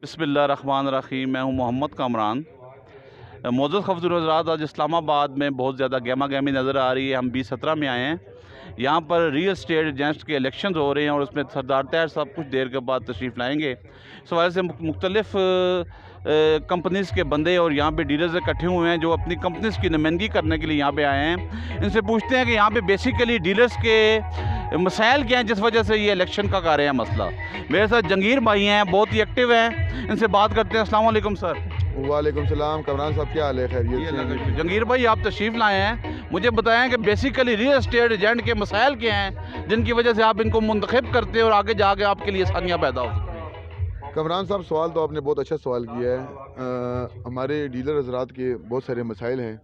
बिस्मिल्लाहिर्रहमानिर्रहीम। मैं हूं मोहम्मद कामरान। मोअज़्ज़ज़ ख़फ़्ज़ुल हज़रात, आज इस्लामाबाद में बहुत ज़्यादा गहमा गहमी नज़र आ रही है। हम 2017 में आए हैं। यहाँ पर रियल एस्टेट एजेंट्स के इलेक्शन हो रहे हैं और उसमें सरदार ताहिर साहब कुछ देर के बाद तशरीफ़ लाएँगे। इस वजह से मुख्तलिफ़ कंपनीज़ के बंदे और यहाँ पे डीलर्स इकट्ठे हुए हैं जो अपनी कंपनीज़ की नुमाइंदगी करने के लिए यहाँ पे आए हैं। इनसे पूछते हैं कि यहाँ पे बेसिकली डीलर्स के मसाइल क्या हैं जिस वजह से ये इलेक्शन का कार्य है मसला। मेरे साथ जंगीर भाई हैं, बहुत ही एक्टिव हैं, इनसे बात करते हैं। अस्सलाम वालेकुम सर। वालेकुम सलाम। कमरान साहब क्या हाल है? खैरियत से? जंगीर भाई, आप तशरीफ़ लाए हैं, मुझे बताएं कि बेसिकली रियल एस्टेट एजेंट के मसाइल क्या हैं जिनकी वजह से आप इनको मुंतखब करते हैं और आगे जाके आपके लिए आसानियाँ पैदा हो सकती हैं। कमरान साहब, सवाल तो आपने बहुत अच्छा सवाल किया है। हमारे डीलर हजरात के बहुत सारे मसाइल हैं।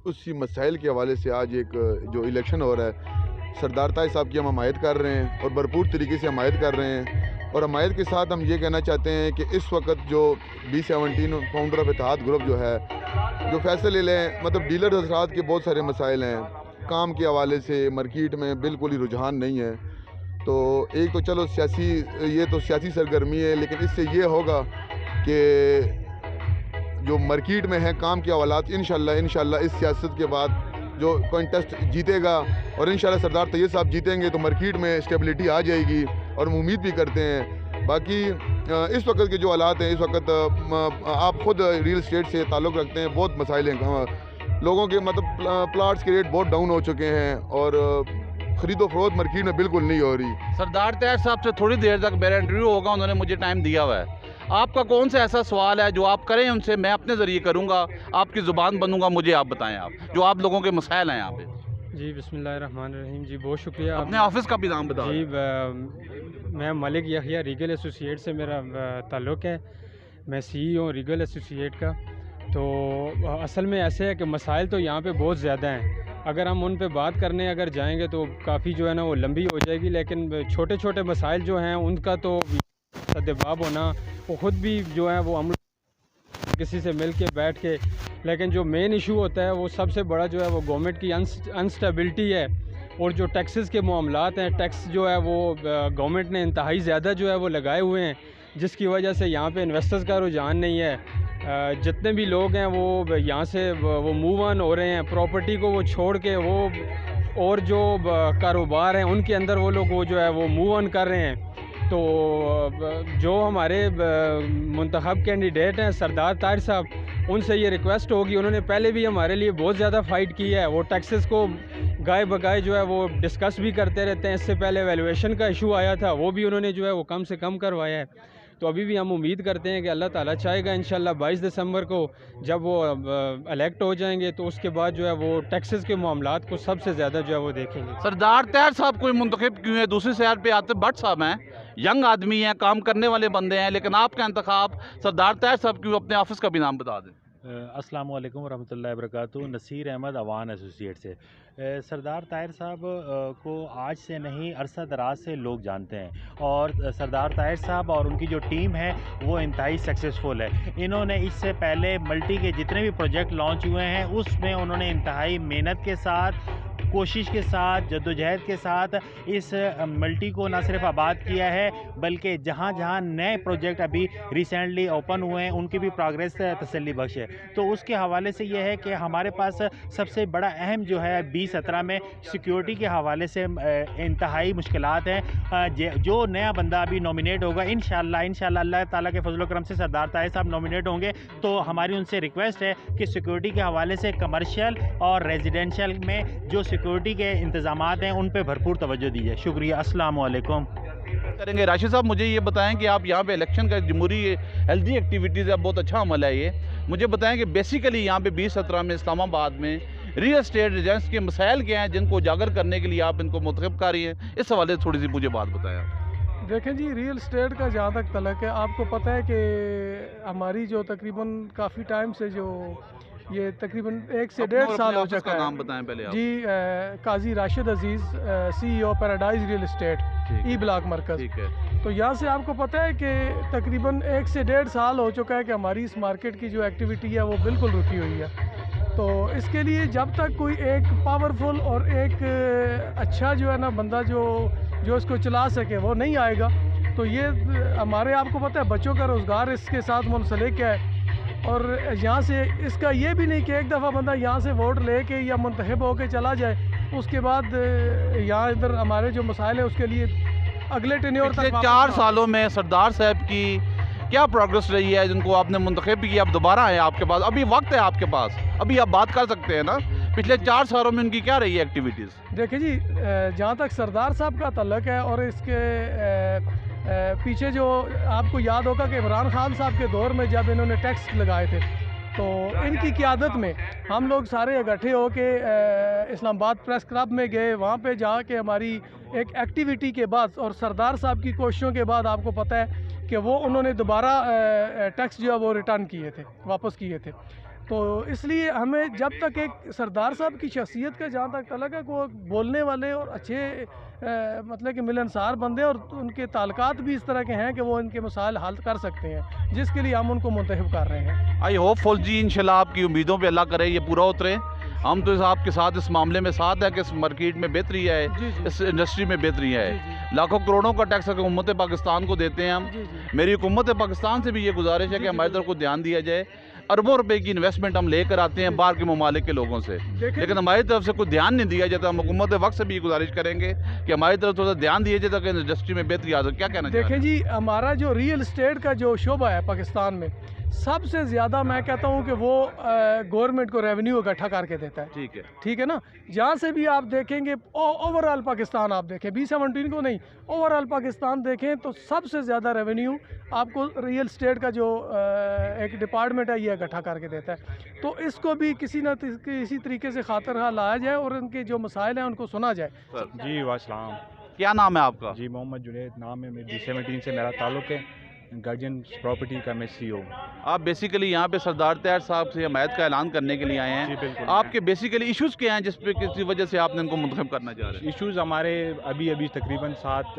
उसी मसाइल के हवाले से आज एक जो इलेक्शन हो रहा है, सरदार ताहिर साहब की हम हमायत कर रहे हैं और भरपूर तरीके से हमायत कर रहे हैं। और हमायत के साथ हम ये कहना चाहते हैं कि इस वक्त जो B17 founder of Ittehad group जो है, जो फैसले लें, मतलब डीलर हजरात के बहुत सारे मसाइल हैं। काम के हवाले से मार्केट में बिल्कुल ही रुझान नहीं है। तो एक तो चलो सियासी सरगर्मी है, लेकिन इससे ये होगा कि जो मार्केट में है काम के हवालात, इंशाल्लाह इस सियासत के बाद जो कॉन्टेस्ट जीतेगा और इंशाल्लाह सरदार तैयब साहब जीतेंगे तो मार्केट में स्टेबिलिटी आ जाएगी और हम उम्मीद भी करते हैं। बाकी इस वक्त के जो हालात हैं, इस वक्त आप ख़ुद रियल एस्टेट से ताल्लुक़ रखते हैं, बहुत मसाइल हैं। लोगों के मतलब प्लाट्स के रेट बहुत डाउन हो चुके हैं और ख़रीदो फरोख्त मार्केट में बिल्कुल नहीं हो रही। सरदार ताहिर साहब से थोड़ी देर तक मेरा इंटरव्यू होगा, उन्होंने मुझे टाइम दिया हुआ है। आपका कौन सा ऐसा सवाल है जो आप करें उनसे, मैं अपने ज़रिए करूँगा, आपकी ज़ुबान बनूँगा, मुझे आप बताएं आप जो आप लोगों के मसाइल हैं यहाँ पे। जी बिस्मिल्लाहिर्रहमानिर्रहीम। जी बहुत शुक्रिया। अपने ऑफिस का भी नाम बताओ। जी मैं मलिक यहिया रीगल एसोसिएट से मेरा ताल्लुक़ है। मैं CEO हूँ रीगल एसोसिएट का। तो असल में ऐसे है कि मसाइल तो यहाँ पे बहुत ज़्यादा हैं। अगर हम उन पे बात करने अगर जाएंगे तो काफ़ी जो है ना वो लंबी हो जाएगी, लेकिन छोटे छोटे मसाइल जो हैं उनका तो सद्दबाब होना, वो ख़ुद भी जो है वो हम किसी से मिल के बैठ के, लेकिन जो मेन इशू होता है वो सबसे बड़ा जो है वो गवर्नमेंट की अनस्टेबिलिटी है और जो टैक्सेस के मामलात हैं। टैक्स जो है वो गवर्नमेंट ने इंतहाई ज़्यादा जो है वो लगाए हुए हैं, जिसकी वजह से यहाँ पे इन्वेस्टर्स का रुझान नहीं है। जितने भी लोग हैं वो यहाँ से वो मूव ऑन हो रहे हैं, प्रॉपर्टी को वो छोड़ के वो और जो कारोबार हैं उनके अंदर वो लोग वो जो है वो मूव ऑन कर रहे हैं। तो जो हमारे मुंतखब कैंडिडेट हैं सरदार ताहिर साहब, उनसे ये रिक्वेस्ट होगी, उन्होंने पहले भी हमारे लिए बहुत ज़्यादा फ़ाइट की है। वो टैक्सेस को गाय बगाए जो है वो डिस्कस भी करते रहते हैं। इससे पहले वैल्यूएशन का इशू आया था, वो भी उन्होंने जो है वो कम से कम करवाया है। तो अभी भी हम उम्मीद करते हैं कि अल्लाह ताला चाहेगा इंशाल्लाह 22 दिसंबर को जब वो इलेक्ट हो जाएंगे तो उसके बाद जो है वो टैक्सेस के मामलात को सबसे ज़्यादा जो है वो देखेंगे। सरदार ताहिर साहब कोई मुंतखब क्यों है? दूसरी सैर पे आते भट्ट साहब हैं, यंग आदमी हैं, काम करने वाले बंदे हैं, लेकिन आपका इंतखाब सरदार ताहिर साहब क्यों? अपने ऑफिस का भी नाम बता दें। अस्सलाम वालेकुम वरहमतुल्लाहि वबरकातुहू। नसीर अहमद अवान एसोसिएट से। सरदार ताहिर साहब को आज से नहीं अरसा दराज से लोग जानते हैं और सरदार ताहिर साहब और उनकी जो टीम है वो इंतहाई सक्सेसफुल है। इन्होंने इससे पहले मल्टी के जितने भी प्रोजेक्ट लॉन्च हुए हैं उसमें उन्होंने इंतहाई मेहनत के साथ, कोशिश के साथ, जद्दोजहद के साथ इस मल्टी को न सिर्फ आबाद किया है बल्कि जहाँ जहाँ नए प्रोजेक्ट अभी रिसेंटली ओपन हुए हैं उनकी भी प्रोग्रेस तसल्ली बख्श है। तो उसके हवाले से ये है कि हमारे पास सबसे बड़ा अहम जो है B17 में सिक्योरिटी के हवाले से इंतहाई मुश्किलात हैं। जो नया बंदा अभी नॉमिनेट होगा इंशाल्लाह अल्लाह ताला के फजल करम से सरदार ताहिर साहब नॉमिनेट होंगे तो हमारी उनसे रिक्वेस्ट है कि सिक्योरिटी के हवाले से कमर्शियल और रेजिडेंशियल में जो सिक्योरिटी के इंतजामात हैं उन पे भरपूर तवज्जो दीजिए। शुक्रिया। अस्सलाम वालेकुम। करेंगे राशिद साहब, मुझे ये बताएं कि आप यहाँ पे इलेक्शन का जमहूरी हेल्दी एक्टिविटीज़ है, बहुत अच्छा अमल है ये। मुझे बताएं कि बेसिकली यहाँ पे 2017 में इस्लामाबाद में रियल एस्टेट एजेंट्स के मसाइल क्या हैं जिनको उजागर करने के लिए आप इनको मुंतखब कर रही हैं, इस हवाले से थोड़ी सी मुझे बात बताएं। देखें जी, रियल एस्टेट का जहाँ तक तलक है, आपको पता है कि हमारी जो तकरीबन काफ़ी टाइम से जो ये तकरीबन 1 से 1.5 साल हो चुका है। नाम बताएं पहले आप। जी Kazi Rashid Aziz, CEO Paradise real estate E block Markaz. ठीक है। तो यहाँ से आपको पता है कि तकरीबन 1 से 1.5 साल हो चुका है कि हमारी इस मार्केट की जो एक्टिविटी है वो बिल्कुल रुकी हुई है। तो इसके लिए जब तक कोई एक पावरफुल और एक अच्छा जो है ना बंदा जो इसको चला सके वो नहीं आएगा, तो ये हमारे आपको पता है बच्चों का रोज़गार इसके साथ मुंसलिक है। और यहाँ से इसका ये भी नहीं कि एक दफ़ा बंदा यहाँ से वोट लेके या मुंतखब होके चला जाए, उसके बाद यहाँ इधर हमारे जो मसाइल है उसके लिए अगले टेन्योर पिछले तक 4 सालों में सरदार साहब की क्या प्रोग्रेस रही है जिनको आपने मुंतखब किया, अब दोबारा आए आपके पास, अभी वक्त है आपके पास, अभी आप बात कर सकते हैं ना, पिछले 4 सालों में उनकी क्या रही है एक्टिविटीज़? देखिए जी, जहाँ तक सरदार साहब का तल्लक है और इसके पीछे जो आपको याद होगा कि इमरान खान साहब के दौर में जब इन्होंने टैक्स लगाए थे तो इनकी क़यादत में हम लोग सारे इकट्ठे होके इस्लामाबाद प्रेस क्लब में गए। वहाँ पे जाके हमारी एक एक्टिविटी के बाद और सरदार साहब की कोशिशों के बाद आपको पता है कि वो उन्होंने दोबारा टैक्स जो है वो रिटर्न किए थे, वापस किए थे। तो इसलिए हमें जब तक एक सरदार साहब की शख्सियत का जहाँ तक तलक है वो बोलने वाले और अच्छे मतलब कि मिलनसार बंदे और उनके ताल्लुकात भी इस तरह के हैं कि वो इनके मसाइल हल कर सकते हैं, जिसके लिए हम उनको मुंतखब कर रहे हैं। आई होप फुल जी इंशाल्लाह आपकी उम्मीदों पे अल्लाह करे ये पूरा उतरे। हम तो आपके साथ इस मामले में साथ है कि इस मार्केट में बेहतरी है, इस इंडस्ट्री में बेहतरी है। लाखों करोड़ों का टैक्स हुकूमत पाकिस्तान को देते हैं हम। मेरी हुकूमत पाकिस्तान से भी ये गुजारिश है कि हमारी तरफ को ध्यान दिया जाए। अरबों रुपए की इन्वेस्टमेंट हम लेकर आते हैं बाहर के ममालिक के लोगों से, लेकिन हमारी तरफ से कोई ध्यान नहीं दिया जाता। हम हुकूमत वक्त से भी ये गुजारिश करेंगे कि हमारी तरफ थोड़ा ध्यान दिया जाए ताकि इंडस्ट्री में बेहतरी आ जाए। क्या कहना देखें जी, हमारा जो रियल एस्टेट का जो शोबा है पाकिस्तान में, सबसे ज़्यादा मैं कहता हूँ कि वो गवर्नमेंट को रेवेन्यू इकट्ठा करके देता है। ठीक है ना। जहाँ से भी आप देखेंगे ओवरऑल पाकिस्तान आप देखें, B17 को नहीं, ओवरऑल पाकिस्तान देखें तो सबसे ज़्यादा रेवेन्यू आपको रियल एस्टेट का जो एक डिपार्टमेंट है ये इकट्ठा करके देता है। तो इसको भी किसी न किसी तरीके से खातिर लाया जाए और उनके जो मसाइल हैं उनको सुना जाए। जी वासलाम। क्या नाम है आपका? जी मोहम्मद जुनैद नाम है, मेरे B17 से मेरा ताल्लुक़ है, गार्जियन प्रॉपर्टी का मैं CEO। आप बेसिकली यहाँ पे सरदार ताहिर साहब से हमायत का ऐलान करने के लिए आए हैं। जी बिल्कुल। आपके बेसिकली इश्यूज़ क्या हैं जिस पे किसी वजह से आपने इनको मुंतखब करना चाह रहे हैं? इश्यूज़ हमारे अभी तकरीबन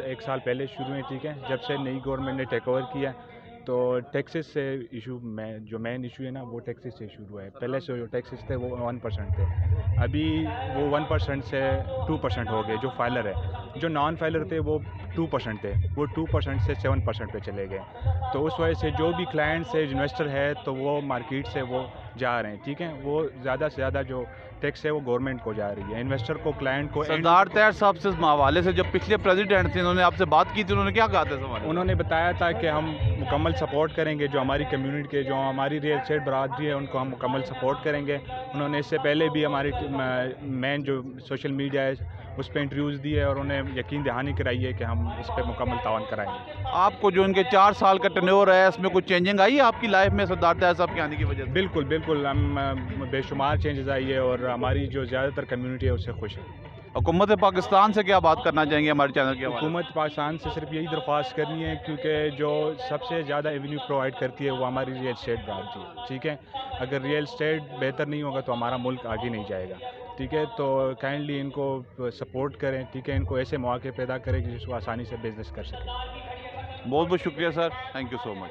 1 साल पहले शुरू हुए। ठीक है, जब से नई गवर्नमेंट ने टेक ओवर किया तो टैक्सेस से इशू में जो मेन इशू है ना वो टैक्सेस से शुरू हुआ है। पहले से जो टैक्सेस थे वो 1% थे, अभी वो 1% से 2% हो गए। जो फाइलर है, जो नॉन फाइलर थे वो 2% थे, वो 2% से 7% पे चले गए। तो उस वजह से जो भी क्लाइंट्स है, इन्वेस्टर है, तो वो मार्केट से वो जा रहे हैं। ठीक है, वो ज़्यादा से ज़्यादा जो टैक्स है वो गवर्नमेंट को जा रही है, इन्वेस्टर को, क्लाइंट को। सरदार ताहिर साहब से इस हवाले से जो पिछले प्रेसिडेंट थे उन्होंने आपसे बात की थी, उन्होंने क्या कहा था? सवाल उन्होंने बताया था कि हम मुकम्मल सपोर्ट करेंगे, जो हमारी कम्युनिटी के, जो हमारी रियल एस्टेट बरादरी है उनको हम मुकम्मल सपोर्ट करेंगे। उन्होंने इससे पहले भी हमारी मेन जो सोशल मीडिया है उस पर इंटरव्यूज़ दिए और उन्हें यकीन दहानी कराई है कि हम इस पर मुकम्मल तावन कराएंगे। आपको जो इनके 4 साल का टेन्योर है इसमें कुछ चेंजिंग आई है आपकी लाइफ में सरदार ताहिर साहब के आने की वजह से? बिल्कुल हम बेशुमार चेंजेस आई है और हमारी जो ज़्यादातर कम्युनिटी है उससे खुश है। हुकूमत पाकिस्तान से क्या बात करना चाहेंगे हमारे चैनल के? हुकूमत पाकिस्तान से सिर्फ यही दरख्वास्त करनी है, क्योंकि जो सबसे ज़्यादा एवेन्यू प्रोवाइड करती है वो हमारी रियल एस्टेट बरादरी है। ठीक है, अगर रियल एस्टेट बेहतर नहीं होगा तो हमारा मुल्क आगे नहीं जाएगा। ठीक है, तो काइंडली इनको सपोर्ट करें। ठीक है, इनको ऐसे मौके पैदा करें कि जिसको आसानी से बिजनेस कर सकें। बहुत बहुत शुक्रिया sir, thank you so much.